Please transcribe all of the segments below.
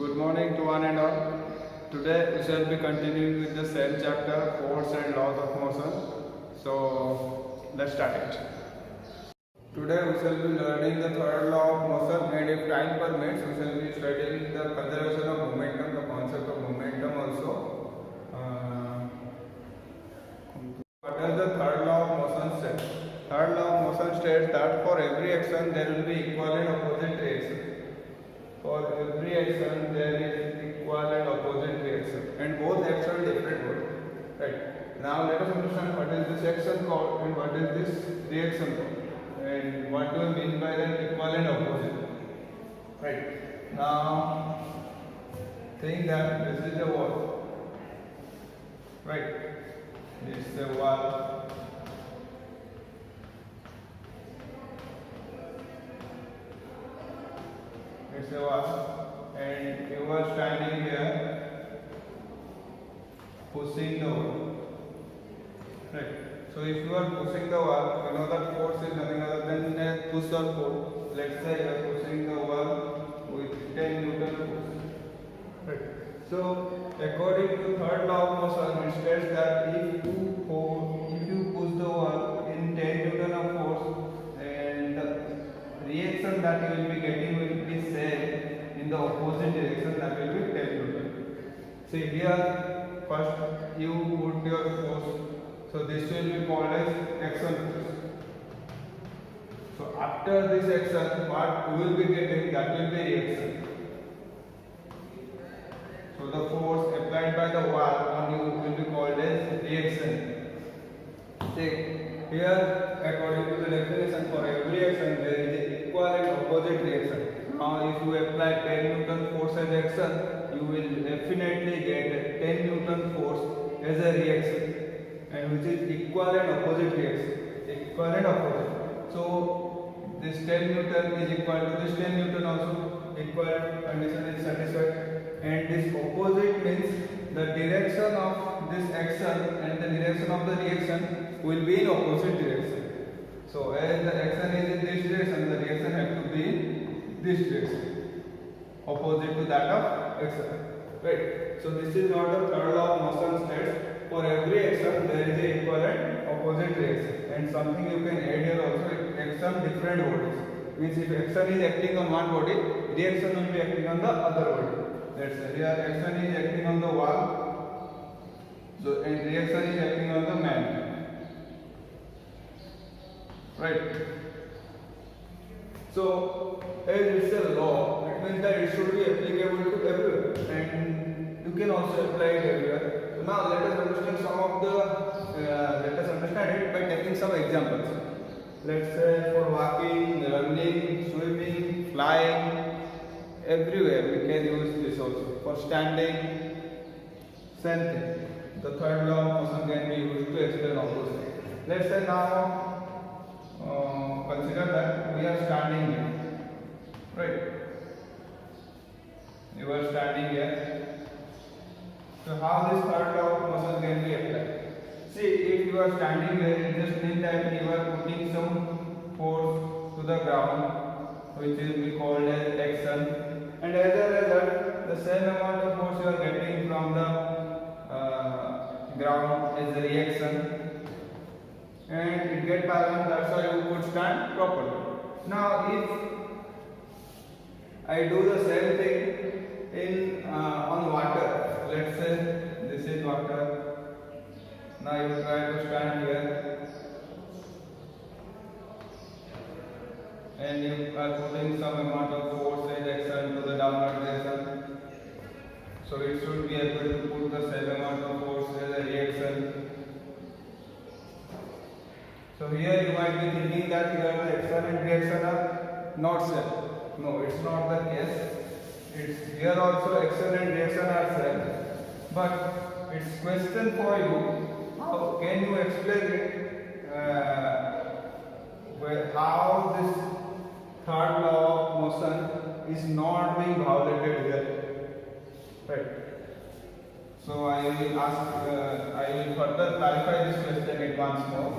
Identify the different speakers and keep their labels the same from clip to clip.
Speaker 1: Good morning to one and all. Today we shall be continuing with the same chapter, force and laws of motion. So let's start it. Today we shall be learning the third law of motion, and if time permits we shall be studying the conservation of momentum, the concept of momentum also. What does the third law of motion say? Third law of motion states that for every action there will be equal and opposite reaction. For every action there is equal and opposite reaction, and both action different words. Right. Now let us understand what is this action called and what is this reaction called, and what do we mean by that equal and opposite. Right. Now think that this is the wall. Right. This is the wall. It's a wall, and you are standing here pushing the wall. Right. So if you are pushing the wall, you know that force is nothing other than a push or pull. Let's say you are pushing the wall with 10 Newton force. Right. So according to third law of motion, it states that if you push the wall in 10 Newton of force, and the reaction that you will be getting will be same in the opposite direction, that will be 10 Newton. See here, first you put your force, so this will be called as action force. So after this action, what you will be getting, that will be reaction. So the force applied by the wall on you will be called as reaction. See here, according to the definition, for every action there is an equal and opposite reaction. Now if you apply 10 Newton force as action, you will definitely get 10 Newton force as a reaction, and which is equal and opposite reaction. Equal and opposite. So this 10 Newton is equal to this 10 Newton also. Equal condition is satisfied. And this opposite means the direction of this action and the direction of the reaction will be in opposite direction. So as the action is in this direction, the reaction has to be in this direction, opposite to that of action. Right. So this is what the third law of motion states. For every action there is an equal and opposite reaction. And something you can add here also, action different bodies. Means if action is acting on one body, reaction will be acting on the other body. Let's say here action is acting on the wall, so and reaction is acting on the man. Right. So as it's a law, it means that it should be applicable to everywhere, and you can also apply it everywhere. So now let us understand some of the let us understand it by taking some examples. Let's say for walking, running, swimming, flying, everywhere we can use this also. For standing, same thing. The third law of motion can be used to explain opposite. Let's say now consider that we are standing here. Right. You are standing here. So how this third law of motion can be applied? See, if you are standing here, it just means that you are putting some force to the ground, which will be called as action, and as a result, the same amount of force you are getting from the ground is the reaction, and it gets balanced. That's why you could stand properly. Now, if I do the same thing in on water, let's say this is water. Now you try to stand here, and you are putting some amount of force and action to the downward direction. So it should be able to put the same amount of force as a reaction. So here you might be thinking that here the action and reaction are not same. No, it's not the case. It's here also action and reaction are same. But it's question for you. How can you explain it? How this third law of motion is not being violated here? Right. So I will further clarify this question once more.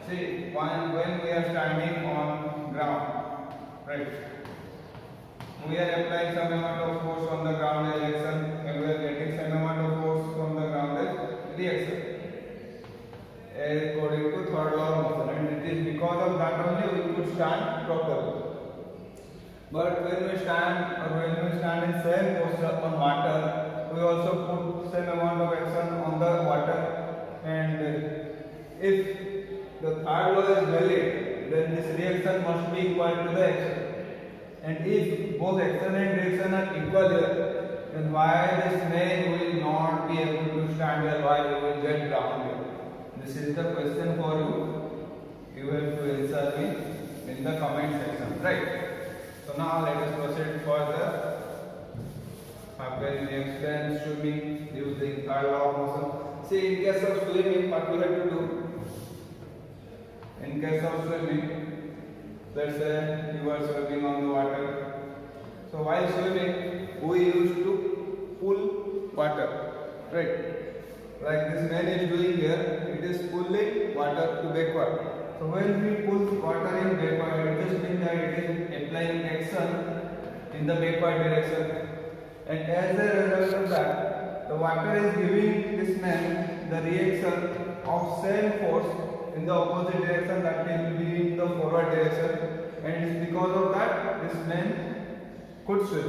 Speaker 1: See, when we are standing on ground, right? We are applying some amount of force on the ground But when we stand in same posture on water, we also put same amount of action on the water. And if the third law is valid, then this reaction must be equal to the action. And if both action and reaction are equal here, then why this man will not be able to stand here? Why he will get drowned here? This is the question for you. You have to answer me in the comment section, right? So now let us proceed further. After we explain swimming using third law of motion. See, in case of swimming, what we have to do? In case of swimming, let's say you are swimming on the water. So while swimming, we used to pull water, right? Like this man is doing here, it is pulling water to backward. So when we pull water in backward, it just means that it is applying action in the backward direction. And as a result of that, the water is giving this man the reaction of same force in the opposite direction, that will be in the forward direction. And it's because of that this man could swim.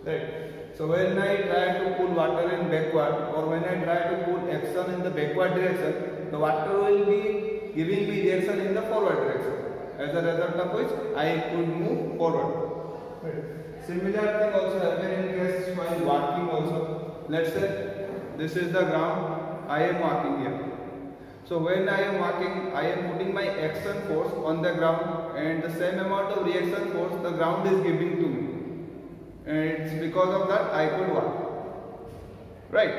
Speaker 1: Right. So when I try to pull water in backward, or when I try to pull action in the backward direction, the water will be giving me reaction in the forward direction. As a result of which I could move forward. Right. Similar thing also happen in case while walking also. Let's say this is the ground, I am walking here. So when I am walking, I am putting my action force on the ground, and the same amount of reaction force the ground is giving to me. And it's because of that I could walk. Right.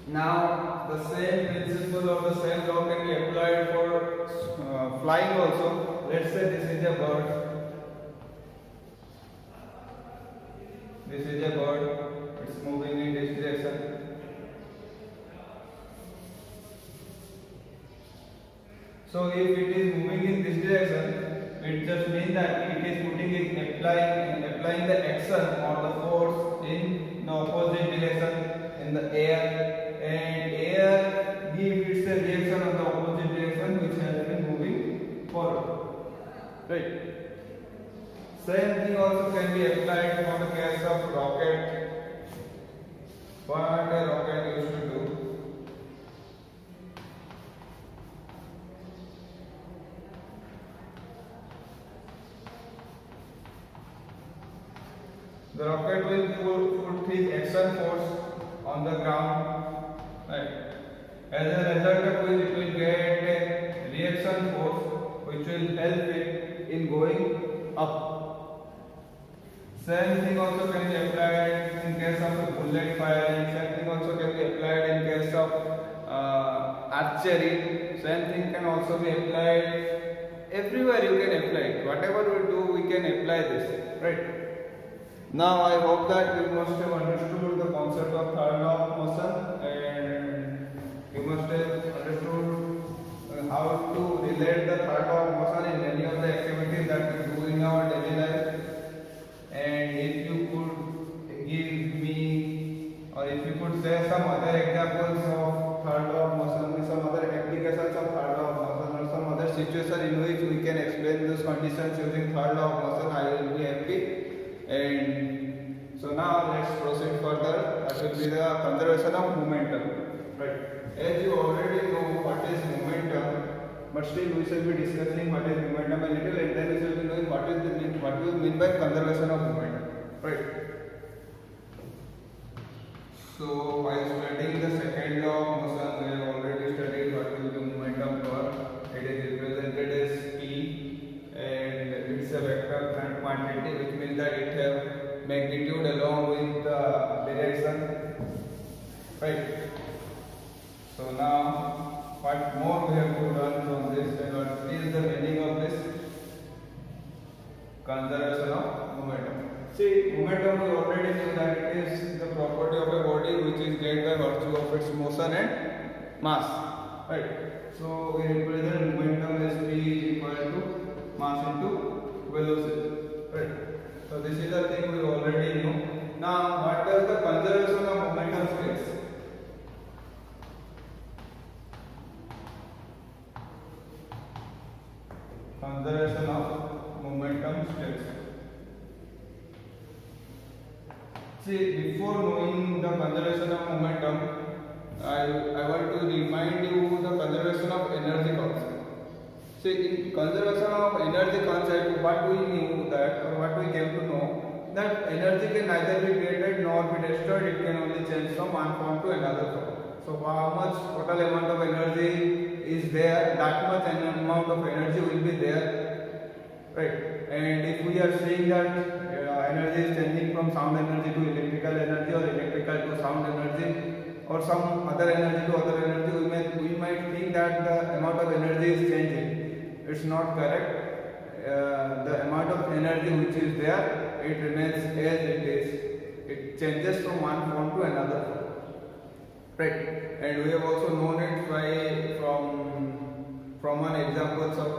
Speaker 1: Now the same principle or the same law can be applied for flying also. Let's say this is a bird. This is a bird. It's moving in this direction. So if it is moving in this direction, it just means that it is applying the action or the force in the opposite direction in the air, and air gives its a reaction of the opposite direction which has been moving forward. Right. Same thing also can be applied for the case of rocket. What a rocket used to do. The rocket will put his action force on the ground, right? As a result of which it will get a reaction force which will help it in going up. Same thing also can be applied in case of bullet firing. Same thing also can be applied in case of archery. Same thing can also be applied everywhere. You can apply it. Whatever we do, we can apply this, right? Now I hope that you must have understood the concept of third law of motion, and you must have understood how to relate the third law of motion in many of the activities that we do in our daily life. And if you could give me, or if you could say some other examples of third law of motion, some other applications of third law of motion, or some other situation in which we can explain those conditions using third law of motion, I will be happy. And so now let's proceed further. That will be the conservation of momentum. Right. As you already know what is momentum, but still we shall be discussing what is momentum a little, and then we shall be knowing what we mean by conservation of momentum. Right. So while studying the second law of motion, we have already studied what will be momentum curve. It is represented as P, and it's a vector quantity, which means that it has magnitude along with the direction. Right. So now what more we have to learn from this, and what is the meaning of this conservation of momentum. See, momentum we already knew that it is the property of a body which is gained by virtue of its motion and mass. Right. So we represent momentum as P is equal to mass into velocity. Right. So this is the thing we already knew. Now what does the conservation of momentum states? Conservation of momentum states. See, before knowing the conservation of momentum, I want to remind you the conservation of energy concept. See, in conservation of energy concept, what we knew that, or what we came to know, that energy can neither be created nor be destroyed, it can only change from one form to another form. So how much total amount of energy is there, that much amount of energy will be there, right? And if we are saying that energy is changing from sound energy to electrical energy, or electrical to sound energy, or some other energy to other energy, we might think that the amount of energy is changing. It's not correct. The amount of energy which is there, it remains as it is. It changes from one form to another form. Right, and we have also known it from an examples of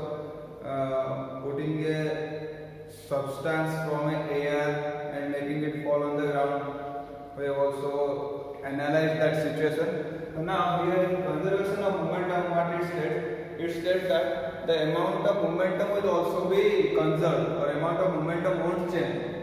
Speaker 1: putting a substance from an air and making it fall on the ground. We have also analyzed that situation. So now here in conservation of momentum, what it states that the amount of momentum will also be conserved, or amount of momentum won't change.